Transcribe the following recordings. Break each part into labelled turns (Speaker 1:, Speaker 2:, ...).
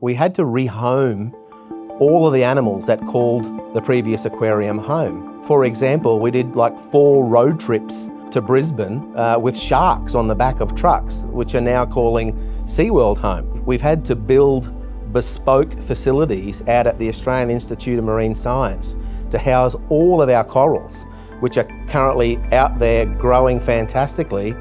Speaker 1: We had to rehome all of the animals that called the previous aquarium home. For example, we did like 4 road trips to Brisbane with sharks on the back of trucks, which are now calling SeaWorld home. We've had to build bespoke facilities out at the Australian Institute of Marine Science to house all of our corals, which are currently out there growing fantastically.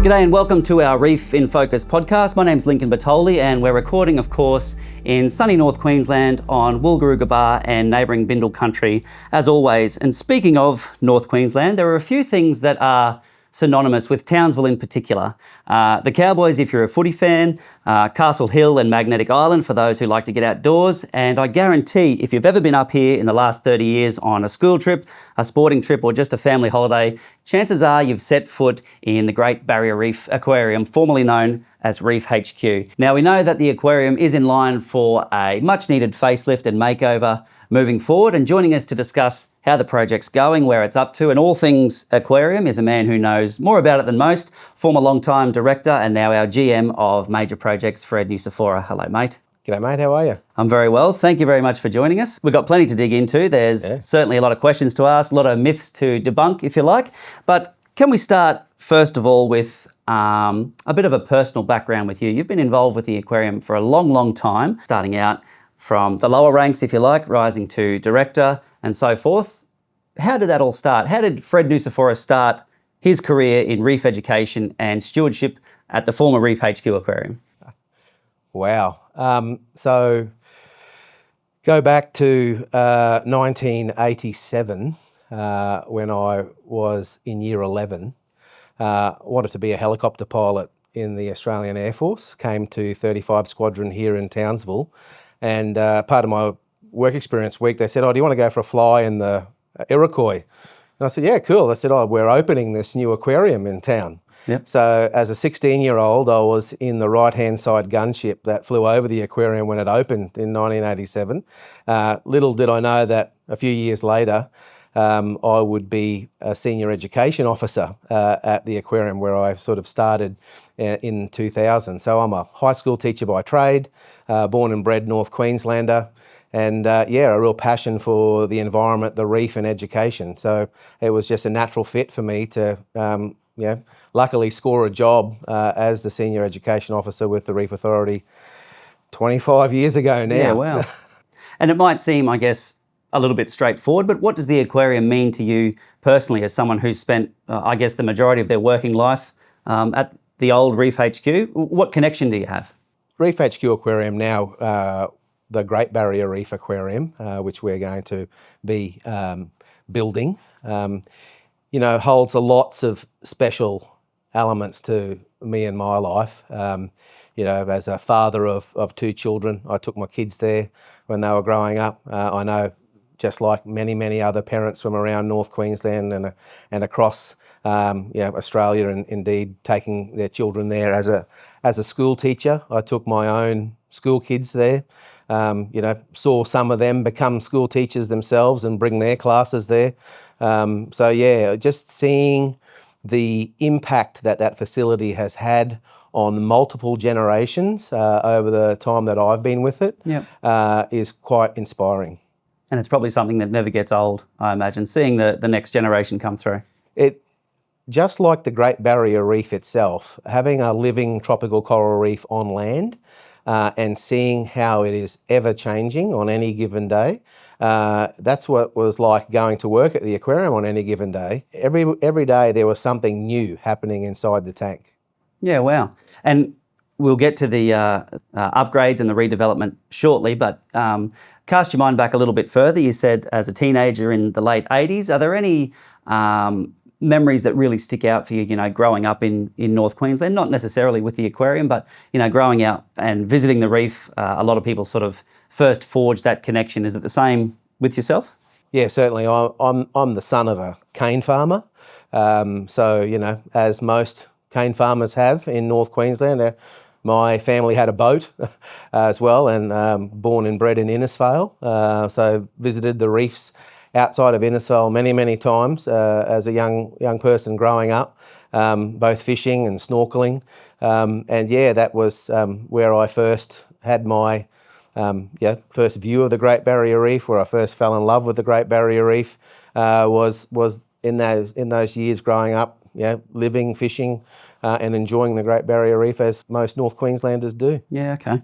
Speaker 2: G'day and welcome to our Reef in Focus podcast. My name's Lincoln Bertoli and we're recording, of course, in sunny North Queensland on Woolgarooga Bar and neighbouring Bindle country, as always. And speaking of North Queensland, there are a few things that are synonymous with Townsville in particular. The Cowboys, if you're a footy fan, Castle Hill and Magnetic Island for those who like to get outdoors. And I guarantee if you've ever been up here in the last 30 years on a school trip, a sporting trip, or just a family holiday, chances are you've set foot in the Great Barrier Reef Aquarium, formerly known as Reef HQ. Now we know that the aquarium is in line for a much needed facelift and makeover moving forward, and joining us to discuss how the project's going, where it's up to, and all things aquarium is a man who knows more about it than most, former long-time director and now our GM of major projects, Fred Nucifora. Hello, mate.
Speaker 1: G'day, mate. How are you?
Speaker 2: I'm very well. Thank you very much for joining us. We've got plenty to dig into. There's certainly a lot of questions to ask, a lot of myths to debunk, if you like. But can we start, first of all, with a bit of a personal background with you? You've been involved with the aquarium for a long, long time, starting out from the lower ranks, if you like, rising to director and so forth. How did that all start? How did Fred Nucifora start his career in reef education and stewardship at the former Reef HQ Aquarium?
Speaker 1: Wow. So go back to 1987 when I was in year 11. Wanted to be a helicopter pilot in the Australian Air Force, came to 35 Squadron here in Townsville. And part of my work experience week, they said, "Oh, do you want to go for a fly in the Iroquois?" And I said, "Yeah, cool." They said, "Oh, we're opening this new aquarium in town."
Speaker 2: Yep.
Speaker 1: So as a 16-year-old, I was in the right-hand side gunship that flew over the aquarium when it opened in 1987. Little did I know that a few years later, I would be a senior education officer at the aquarium where I sort of started in 2000. So I'm a high school teacher by trade, born and bred North Queenslander, and a real passion for the environment, the reef and education. So it was just a natural fit for me to, luckily score a job as the senior education officer with the Reef Authority 25 years ago now.
Speaker 2: Yeah, wow. And it might seem, I guess, a little bit straightforward, but what does the aquarium mean to you personally as someone who's spent, I guess, the majority of their working life at the old Reef HQ? What connection do you have? Reef
Speaker 1: HQ Aquarium now, the Great Barrier Reef Aquarium, which we're going to be building, holds lots of special elements to me and my life. As a father of 2 children, I took my kids there when they were growing up. I know, just like many, many other parents from around North Queensland and across Australia, and indeed taking their children there as a school teacher. I took my own school kids there, saw some of them become school teachers themselves and bring their classes there. Just seeing the impact that facility has had on multiple generations over the time that I've been with it is quite inspiring.
Speaker 2: And it's probably something that never gets old, I imagine, seeing the next generation come through.
Speaker 1: Just like the Great Barrier Reef itself, having a living tropical coral reef on land and seeing how it is ever changing on any given day, that's what was like going to work at the aquarium on any given day. Every day there was something new happening inside the tank.
Speaker 2: Yeah, wow. And we'll get to the upgrades and the redevelopment shortly, but cast your mind back a little bit further. You said as a teenager in the late 80s, are there any memories that really stick out for you, growing up in North Queensland, not necessarily with the aquarium, but, growing out and visiting the reef? A lot of people sort of first forge that connection. Is it the same with yourself?
Speaker 1: Yeah, certainly. I'm the son of a cane farmer. As most cane farmers have in North Queensland, my family had a boat as well, and born and bred in Innisfail. So visited the reefs outside of Innisfail many, many times as a young person growing up. both fishing and snorkeling. And yeah, that was where I first had my first view of the Great Barrier Reef, where I first fell in love with the Great Barrier Reef, was in those years growing up, living, fishing, and enjoying the Great Barrier Reef as most North Queenslanders do.
Speaker 2: Yeah, okay.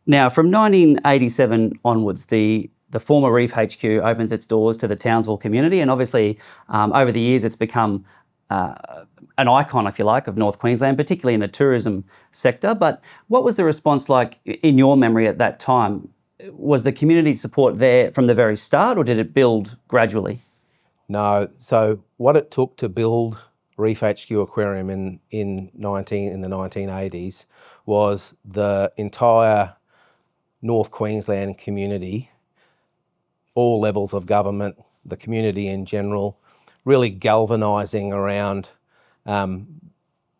Speaker 2: Now, from 1987 onwards, the former Reef HQ opens its doors to the Townsville community, and obviously over the years it's become an icon, if you like, of North Queensland, particularly in the tourism sector. But what was the response like in your memory at that time? Was the community support there from the very start, or did it build gradually?
Speaker 1: No. So what it took to build Reef HQ Aquarium in the 1980s was the entire North Queensland community, all levels of government, the community in general, really galvanising around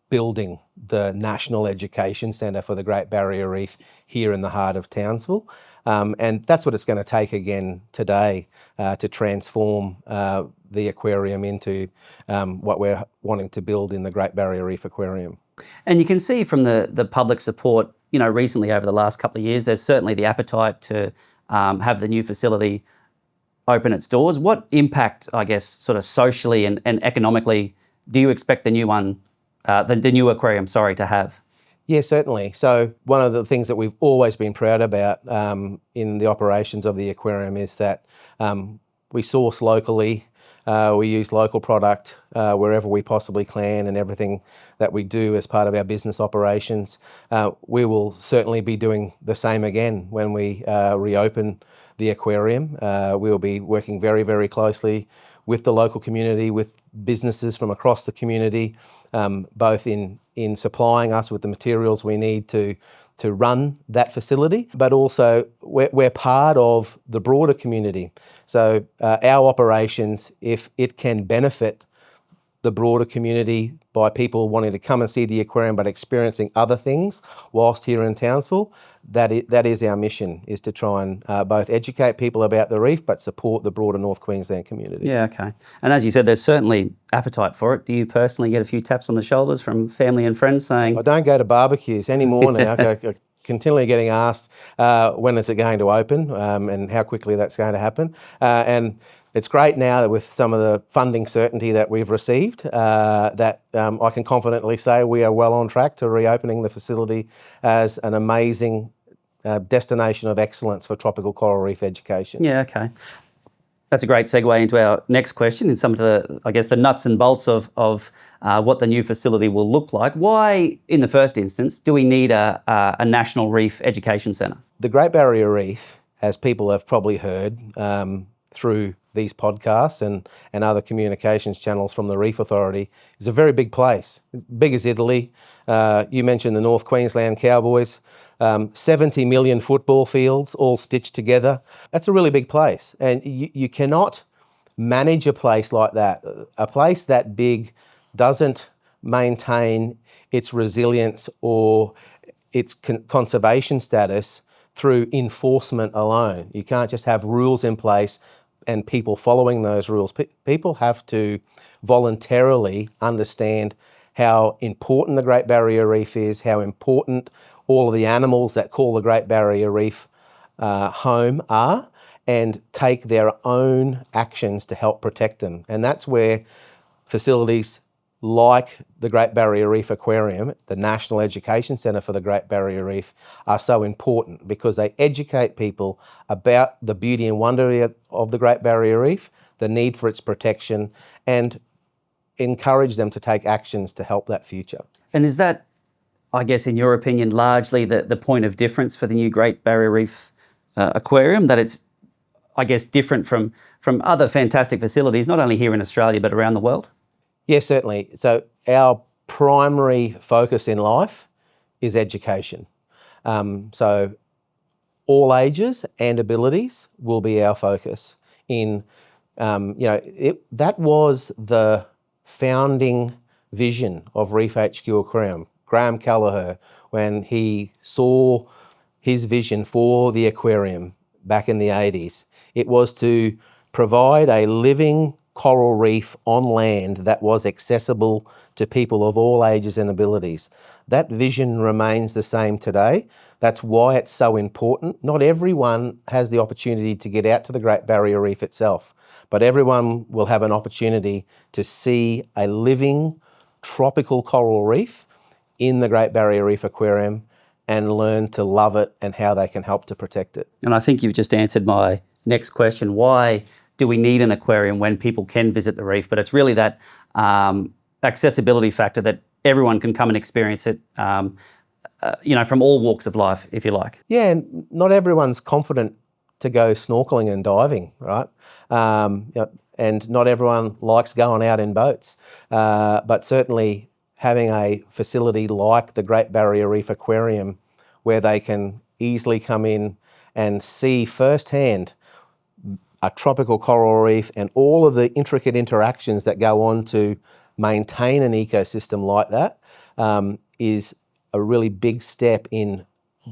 Speaker 1: building the National Education Centre for the Great Barrier Reef here in the heart of Townsville. And that's what it's going to take again today to transform the aquarium into what we're wanting to build in the Great Barrier Reef Aquarium.
Speaker 2: And you can see from the public support, recently over the last couple of years, there's certainly the appetite to have the new facility open its doors. What impact, I guess, sort of socially and economically do you expect the new one, the new aquarium, to have?
Speaker 1: Yeah, certainly. So one of the things that we've always been proud about in the operations of the aquarium is that we source locally, we use local product wherever we possibly can, and everything that we do as part of our business operations. We will certainly be doing the same again when we reopen the aquarium. We'll be working very, very closely with the local community, with businesses from across the community, both in supplying us with the materials we need to run that facility, but also we're part of the broader community. So our operations, if it can benefit the broader community by people wanting to come and see the aquarium but experiencing other things whilst here in Townsville, that is our mission, is to try and both educate people about the reef but support the broader North Queensland community.
Speaker 2: Yeah, okay. And as you said, there's certainly appetite for it. Do you personally get a few taps on the shoulders from family and friends saying...
Speaker 1: I don't go to barbecues anymore now. I'm continually getting asked when is it going to open and how quickly that's going to happen. And it's great now that with some of the funding certainty that we've received, that I can confidently say we are well on track to reopening the facility as an amazing destination of excellence for tropical coral reef education.
Speaker 2: Yeah, okay. That's a great segue into our next question and some of the, I guess, the nuts and bolts of what the new facility will look like. Why, in the first instance, do we need a National Reef Education Centre?
Speaker 1: The Great Barrier Reef, as people have probably heard through these podcasts and other communications channels from the Reef Authority, is a very big place. It's big as Italy. You mentioned the North Queensland Cowboys. 70 million football fields all stitched together. That's a really big place. And you cannot manage a place like that. A place that big doesn't maintain its resilience or its conservation status through enforcement alone. You can't just have rules in place and people following those rules. People have to voluntarily understand how important the Great Barrier Reef is, how important all of the animals that call the Great Barrier Reef home are, and take their own actions to help protect them. And that's where facilities like the Great Barrier Reef Aquarium, the National Education Centre for the Great Barrier Reef, are so important because they educate people about the beauty and wonder of the Great Barrier Reef, the need for its protection, and encourage them to take actions to help that future.
Speaker 2: And is that, I guess, in your opinion, largely the point of difference for the new Great Barrier Reef Aquarium, that it's, I guess, different from other fantastic facilities, not only here in Australia, but around the world?
Speaker 1: Yes, certainly. So our primary focus in life is education. So all ages and abilities will be our focus. That was the founding vision of Reef HQ Aquarium. Graham Callagher, when he saw his vision for the aquarium back in the 80s, it was to provide a living coral reef on land that was accessible to people of all ages and abilities. That vision remains the same today. That's why it's so important. Not everyone has the opportunity to get out to the Great Barrier Reef itself, but everyone will have an opportunity to see a living tropical coral reef in the Great Barrier Reef Aquarium and learn to love it and how they can help to protect it.
Speaker 2: And I think you've just answered my next question. Why do we need an aquarium when people can visit the reef? But it's really that accessibility factor that everyone can come and experience it, from all walks of life, if you like.
Speaker 1: Yeah, and not everyone's confident to go snorkeling and diving, right? And not everyone likes going out in boats. But certainly having a facility like the Great Barrier Reef Aquarium where they can easily come in and see firsthand a tropical coral reef and all of the intricate interactions that go on to maintain an ecosystem like that is a really big step in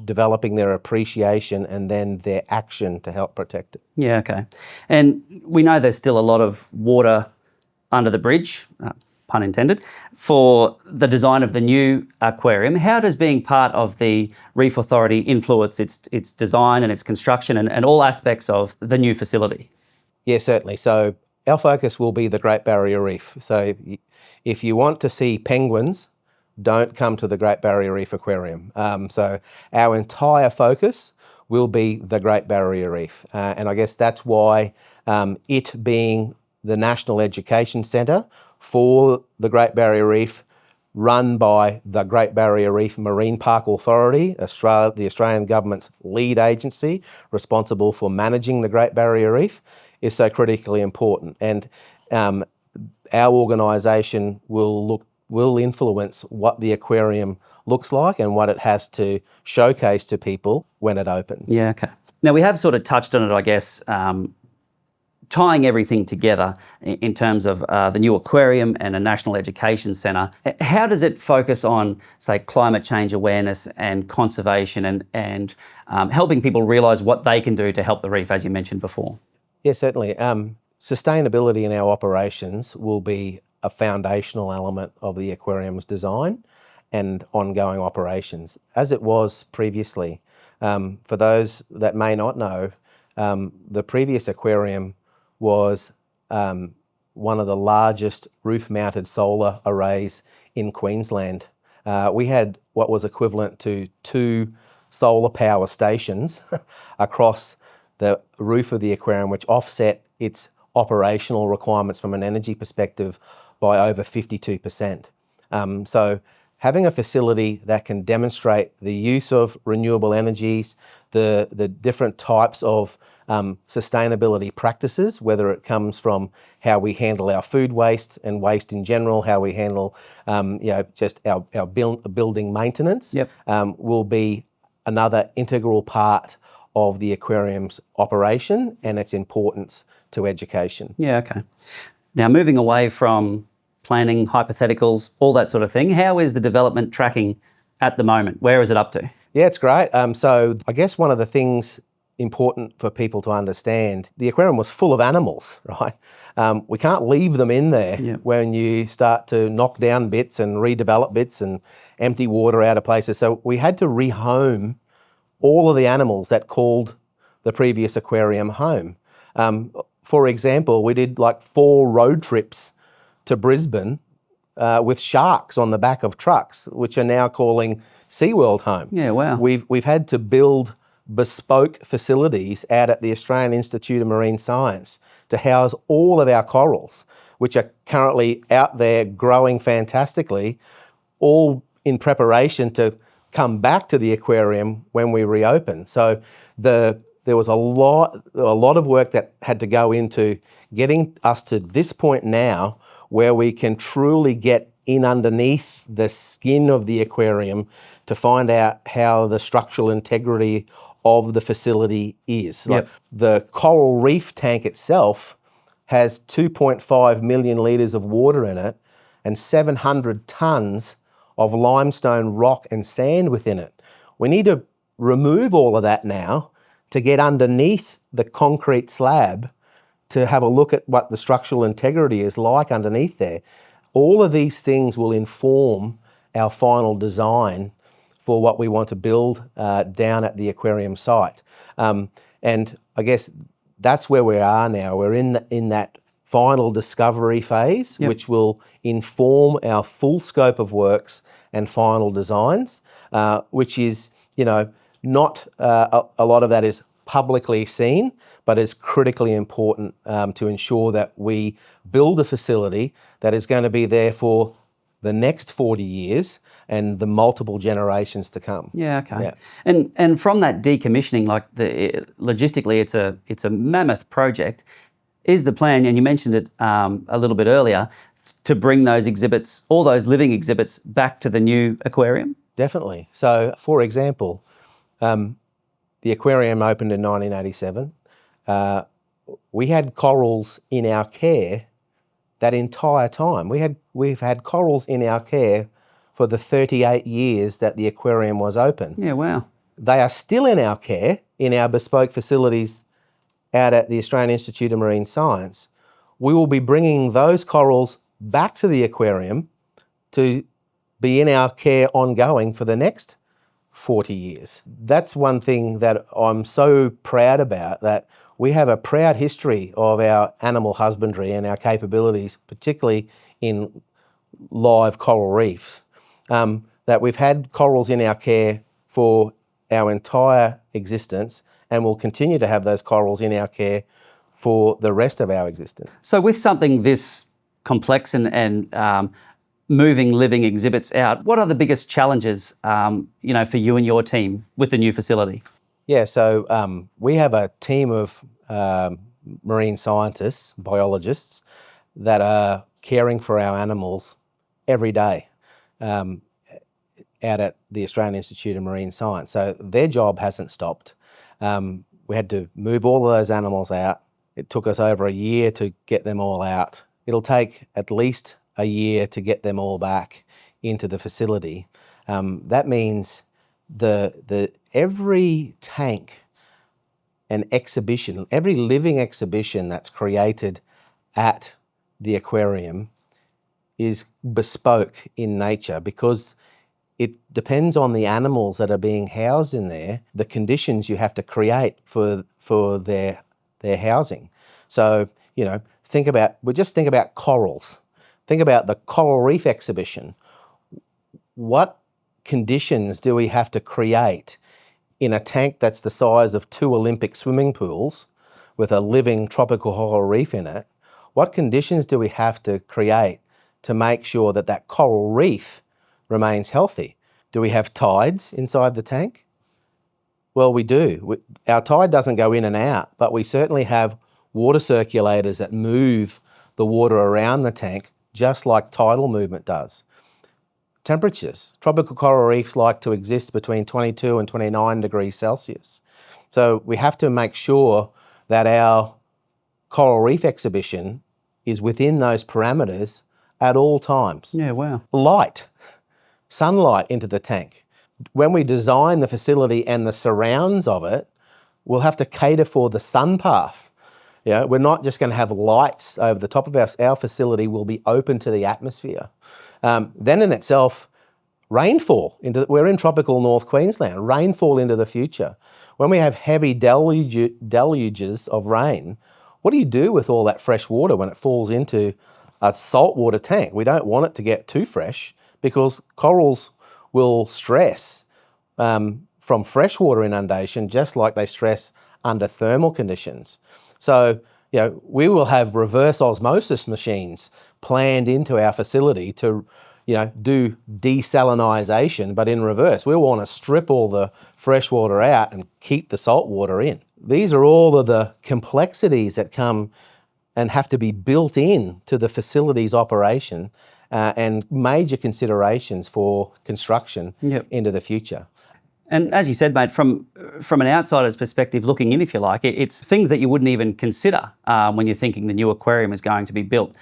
Speaker 1: developing their appreciation and then their action to help protect it.
Speaker 2: Yeah, okay. And we know there's still a lot of water under the bridge, pun intended, for the design of the new aquarium. How does being part of the Reef Authority influence its design and its construction and all aspects of the new facility?
Speaker 1: Yeah, certainly. So our focus will be the Great Barrier Reef. So if you want to see penguins, don't come to the Great Barrier Reef Aquarium. So our entire focus will be the Great Barrier Reef. And I guess that's why it being the National Education Centre for the Great Barrier Reef, run by the Great Barrier Reef Marine Park Authority, the Australian government's lead agency responsible for managing the Great Barrier Reef, is so critically important. And our organisation will influence what the aquarium looks like and what it has to showcase to people when it opens.
Speaker 2: Yeah, okay. Now, we have sort of touched on it, I guess, tying everything together in terms of the new aquarium and a national education centre. How does it focus on, say, climate change awareness and conservation and helping people realise what they can do to help the reef, as you mentioned before?
Speaker 1: Yeah, certainly. Sustainability in our operations will be a foundational element of the aquarium's design and ongoing operations, as it was previously. For those that may not know, the previous aquarium was one of the largest roof-mounted solar arrays in Queensland. We had what was equivalent to 2 solar power stations across the roof of the aquarium, which offset its operational requirements from an energy perspective by over 52%. So having a facility that can demonstrate the use of renewable energies, the different types of sustainability practices, whether it comes from how we handle our food waste and waste in general, how we handle just our building maintenance, will be another integral part of the aquarium's operation and its importance to education.
Speaker 2: Yeah, okay. Now, moving away from planning, hypotheticals, all that sort of thing, how is the development tracking at the moment? Where is it up to?
Speaker 1: Yeah, it's great. So I guess one of the things important for people to understand, the aquarium was full of animals, right? We can't leave them in there when you start to knock down bits and redevelop bits and empty water out of places. So we had to rehome all of the animals that called the previous aquarium home. For example, we did like 4 road trips to Brisbane with sharks on the back of trucks, which are now calling SeaWorld home.
Speaker 2: Yeah, wow.
Speaker 1: We've had to build bespoke facilities out at the Australian Institute of Marine Science to house all of our corals, which are currently out there growing fantastically, all in preparation to come back to the aquarium when we reopen. So there was a lot of work that had to go into getting us to this point now where we can truly get in underneath the skin of the aquarium to find out how the structural integrity of the facility is. Like the coral reef tank itself has 2.5 million litres of water in it and 700 tonnes of limestone rock and sand within it. We need to remove all of that now to get underneath the concrete slab to have a look at what the structural integrity is like underneath there. All of these things will inform our final design for what we want to build down at the aquarium site. And I guess that's where we are now. We're in that final discovery phase, which will inform our full scope of works and final designs, which is, not a lot of that is publicly seen, but is critically important to ensure that we build a facility that is going to be there for the next 40 years and the multiple generations to come.
Speaker 2: Yeah, okay. Yeah. And from that decommissioning, logistically, it's a mammoth project. Is the plan, and you mentioned it a little bit earlier, to bring those exhibits, all those living exhibits, back to the new aquarium?
Speaker 1: Definitely. So, for example, the aquarium opened in 1987. We had corals in our care that entire time. We've had corals in our care for the 38 years that the aquarium was open.
Speaker 2: Yeah, wow.
Speaker 1: They are still in our care in our bespoke facilities out at the Australian Institute of Marine Science. We will be bringing those corals back to the aquarium to be in our care ongoing for the next 40 years. That's one thing that I'm so proud about, that we have a proud history of our animal husbandry and our capabilities, particularly in live coral reefs, that we've had corals in our care for our entire existence, and we'll continue to have those corals in our care for the rest of our existence.
Speaker 2: So with something this complex and moving living exhibits out, what are the biggest challenges, for you and your team with the new facility?
Speaker 1: Yeah, so we have a team of marine scientists, biologists, that are caring for our animals every day out at the Australian Institute of Marine Science. So their job hasn't stopped. We had to move all of those animals out. It took us over a year to get them all out. It'll take at least a year to get them all back into the facility. That means every tank and exhibition, every living exhibition that's created at the aquarium is bespoke in nature, because it depends on the animals that are being housed in there, the conditions you have to create for their housing. So, think about corals. Think about the coral reef exhibition. What conditions do we have to create in a tank that's the size of 2 Olympic swimming pools with a living tropical coral reef in it? What conditions do we have to create to make sure that that coral reef remains healthy? Do we have tides inside the tank? Well, we do. Our tide doesn't go in and out, but we certainly have water circulators that move the water around the tank just like tidal movement does. Temperatures. Tropical coral reefs like to exist between 22 and 29 degrees Celsius. So we have to make sure that our coral reef exhibition is within those parameters at all times.
Speaker 2: Yeah, wow.
Speaker 1: Light, sunlight into the tank. When we design the facility and the surrounds of it, we'll have to cater for the sun path. We're not just going to have lights over the top of our facility will be open to the atmosphere. Then in itself, rainfall. We're in tropical North Queensland, rainfall into the future. When we have heavy deluges of rain, what do you do with all that fresh water when it falls into a saltwater tank? We don't want it to get too fresh, because corals will stress from freshwater inundation just like they stress under thermal conditions. So, we will have reverse osmosis machines planned into our facility to, do desalinization, but in reverse. We'll want to strip all the fresh water out and keep the salt water in. These are all of the complexities that come and have to be built in to the facility's operation, and major considerations for construction into the future.
Speaker 2: And as you said, mate, from an outsider's perspective, looking in, if you like, it's things that you wouldn't even consider when you're thinking the new aquarium is going to be built.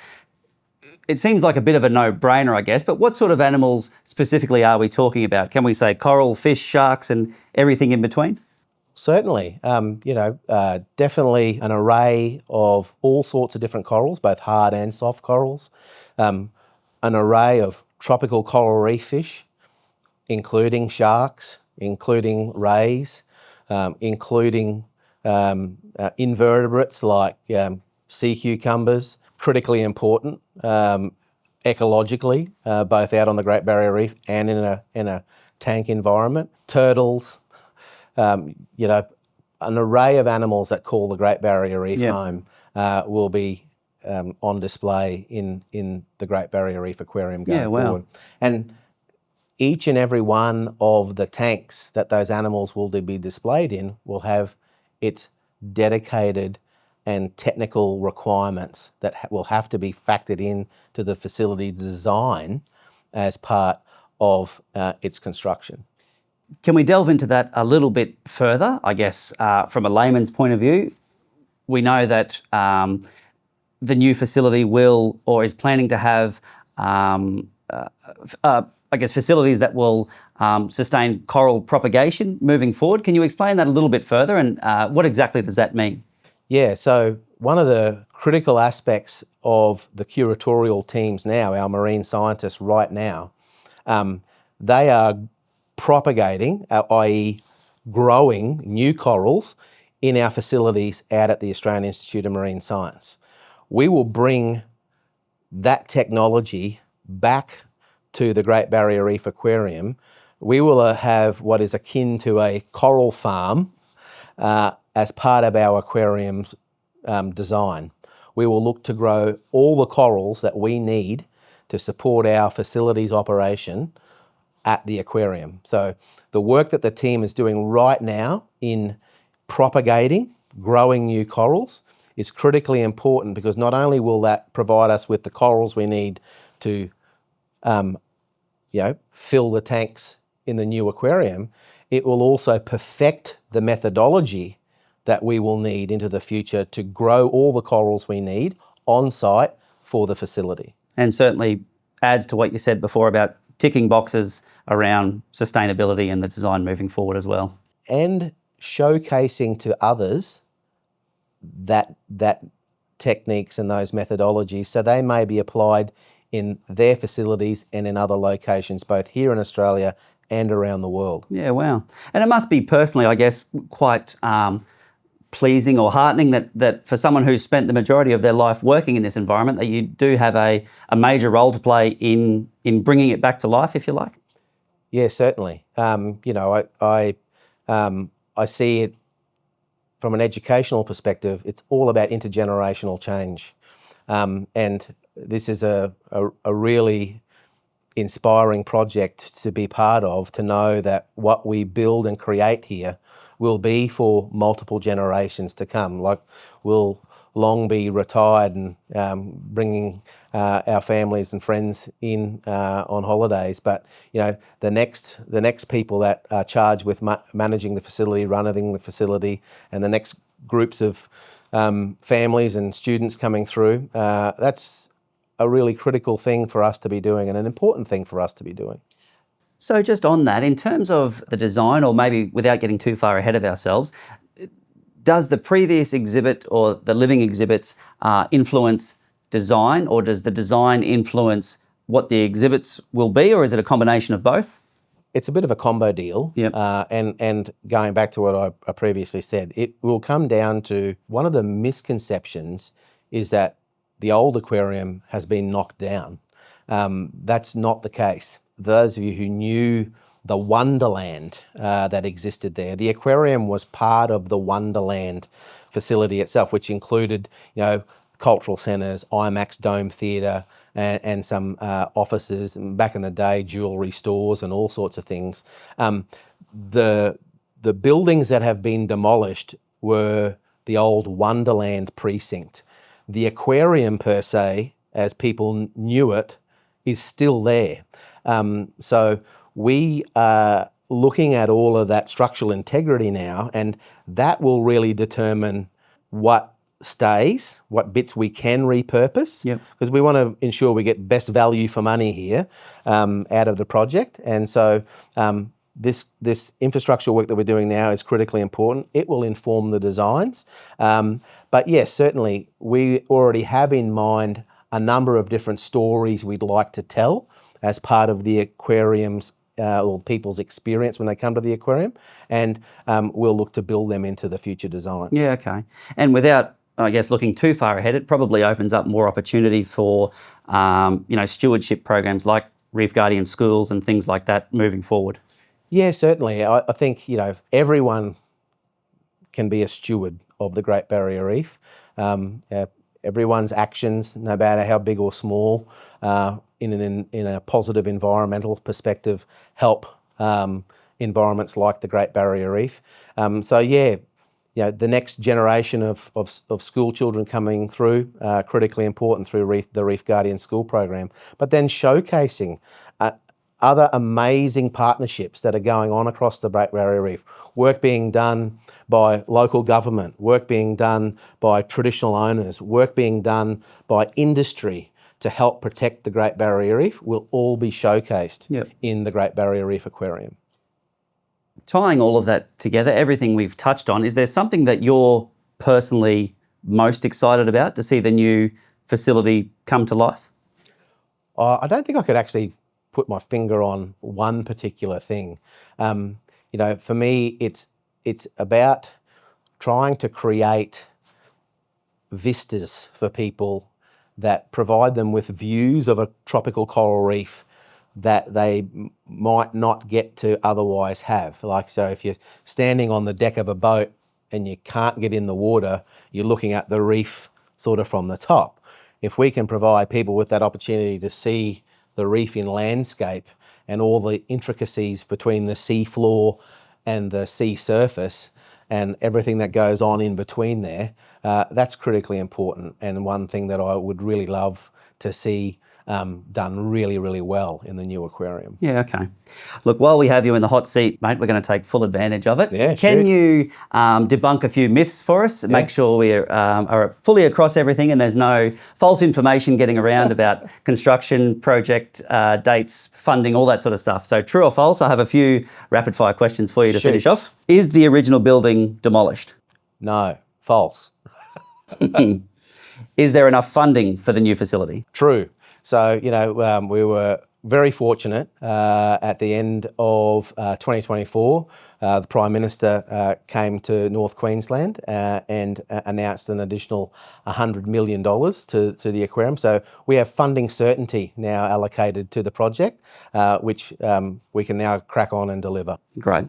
Speaker 2: It seems like a bit of a no-brainer, I guess, but what sort of animals specifically are we talking about? Can we say coral, fish, sharks, and everything in between?
Speaker 1: Certainly, definitely an array of all sorts of different corals, both hard and soft corals, an array of tropical coral reef fish, including sharks, including rays, including invertebrates like sea cucumbers, critically important ecologically, both out on the Great Barrier Reef and in a tank environment. Turtles, an array of animals that call the Great Barrier Reef home will be on display in the Great Barrier Reef Aquarium going forward. And each and every one of the tanks that those animals will be displayed in will have its dedicated and technical requirements that will have to be factored in to the facility design as part of its construction.
Speaker 2: Can we delve into that a little bit further? I guess from a layman's point of view, we know that the new facility will or is planning to have facilities that will sustain coral propagation moving forward. Can you explain that a little bit further, and what exactly does that mean?
Speaker 1: Yeah, so one of the critical aspects of the curatorial teams now, our marine scientists right now, they are propagating, i.e. growing new corals in our facilities out at the Australian Institute of Marine Science. We will bring that technology back to the Great Barrier Reef Aquarium. We will have what is akin to a coral farm as part of our aquarium's design. We will look to grow all the corals that we need to support our facilities operation at the aquarium. So the work that the team is doing right now in propagating, growing new corals is critically important, because not only will that provide us with the corals we need to fill the tanks in the new aquarium, it will also perfect the methodology that we will need into the future to grow all the corals we need on site for the facility.
Speaker 2: And certainly adds to what you said before about ticking boxes around sustainability and the design moving forward as well.
Speaker 1: And showcasing to others that techniques and those methodologies, so they may be applied in their facilities and in other locations, both here in Australia and around the world.
Speaker 2: Yeah, wow. And it must be personally, I guess, quite pleasing or heartening that for someone who's spent the majority of their life working in this environment, that you do have a major role to play in bringing it back to life, if you like.
Speaker 1: Yeah, certainly. I see it from an educational perspective. It's all about intergenerational change, and this is a really inspiring project to be part of, to know that what we build and create here will be for multiple generations to come. Like, we'll long be retired and bringing our families and friends in on holidays, but the next people that are charged with managing the facility, running the facility, and the next groups of families and students coming through, that's a really critical thing for us to be doing, and an important thing for us to be doing.
Speaker 2: So just on that, in terms of the design, or maybe without getting too far ahead of ourselves, does the previous exhibit or the living exhibits influence design, or does the design influence what the exhibits will be, or is it a combination of both?
Speaker 1: It's a bit of a combo deal.
Speaker 2: Yep.
Speaker 1: And going back to what I previously said, it will come down to, one of the misconceptions is that the old aquarium has been knocked down. That's not the case. Those of you who knew the Wonderland that existed there, the aquarium was part of the Wonderland facility itself, which included, cultural centres, IMAX Dome Theatre, and some offices, and back in the day, jewellery stores and all sorts of things. The buildings that have been demolished were the old Wonderland precinct. The aquarium per se, as people knew it, is still there. So we are looking at all of that structural integrity now, and that will really determine what stays, what bits we can repurpose, because we want to ensure we get best value for money here out of the project. And so this infrastructure work that we're doing now is critically important. It will inform the designs. But yes, certainly we already have in mind a number of different stories we'd like to tell as part of the aquarium's or people's experience when they come to the aquarium, and we'll look to build them into the future design.
Speaker 2: Yeah, okay. And without, I guess, looking too far ahead, it probably opens up more opportunity for, stewardship programs like Reef Guardian schools and things like that moving forward.
Speaker 1: Yeah, certainly. I think, everyone can be a steward of the Great Barrier Reef. Everyone's actions, no matter how big or small, in a positive environmental perspective, help environments like the Great Barrier Reef. The next generation of school children coming through, critically important through the Reef Guardian School program, but then showcasing other amazing partnerships that are going on across the Great Barrier Reef. Work being done by local government, work being done by traditional owners, work being done by industry to help protect the Great Barrier Reef will all be showcased in the Great Barrier Reef Aquarium.
Speaker 2: Tying all of that together, everything we've touched on, is there something that you're personally most excited about to see the new facility come to life?
Speaker 1: I don't think I could actually put my finger on one particular thing. For me, it's about trying to create vistas for people that provide them with views of a tropical coral reef that they might not get to otherwise have. So if you're standing on the deck of a boat and you can't get in the water, you're looking at the reef sort of from the top. If we can provide people with that opportunity to see the reef in landscape and all the intricacies between the sea floor and the sea surface and everything that goes on in between there, that's critically important, and one thing that I would really love to see done really, really well in the new aquarium.
Speaker 2: Yeah, okay. Look, while we have you in the hot seat, mate, we're going to take full advantage of it.
Speaker 1: Yeah,
Speaker 2: Can you debunk a few myths for us? Make sure we are fully across everything and there's no false information getting around about construction, project, dates, funding, all that sort of stuff. So true or false? I have a few rapid fire questions for you to finish off. Is the original building demolished?
Speaker 1: No, false.
Speaker 2: Is there enough funding for the new facility?
Speaker 1: True. So, we were very fortunate at the end of 2024. The Prime Minister came to North Queensland and announced an additional $100 million to the aquarium. So we have funding certainty now allocated to the project, which we can now crack on and deliver.
Speaker 2: Great.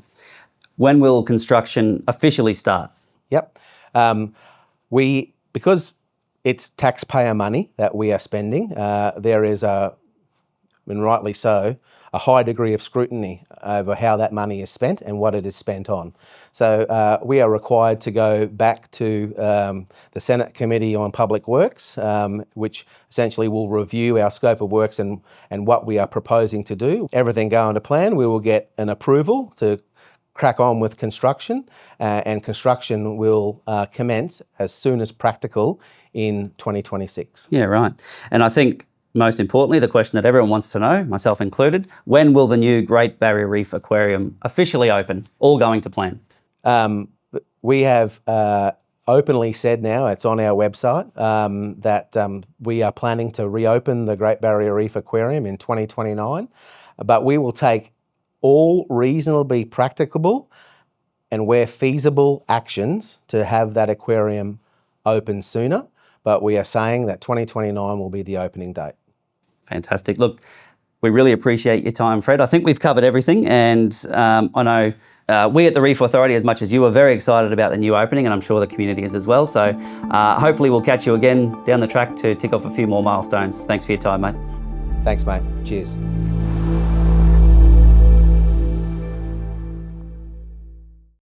Speaker 2: When will construction officially start?
Speaker 1: Yep. Because it's taxpayer money that we are spending, there is and rightly so, a high degree of scrutiny over how that money is spent and what it is spent on. So we are required to go back to the Senate Committee on Public Works, which essentially will review our scope of works and what we are proposing to do. Everything going to plan, we will get an approval to crack on with construction, and construction will commence as soon as practical in 2026.
Speaker 2: Yeah, right. And I think most importantly, the question that everyone wants to know, myself included, when will the new Great Barrier Reef Aquarium officially open? All going to plan?
Speaker 1: We have openly said now, it's on our website, that we are planning to reopen the Great Barrier Reef Aquarium in 2029, but we will take all reasonably practicable and where feasible actions to have that aquarium open sooner, but we are saying that 2029 will be the opening date.
Speaker 2: Fantastic. Look, we really appreciate your time, Fred. I think we've covered everything, and I know we at the Reef Authority, as much as you, are very excited about the new opening, and I'm sure the community is as well. So hopefully we'll catch you again down the track to tick off a few more milestones. Thanks for your time, mate.
Speaker 1: Thanks, mate. Cheers.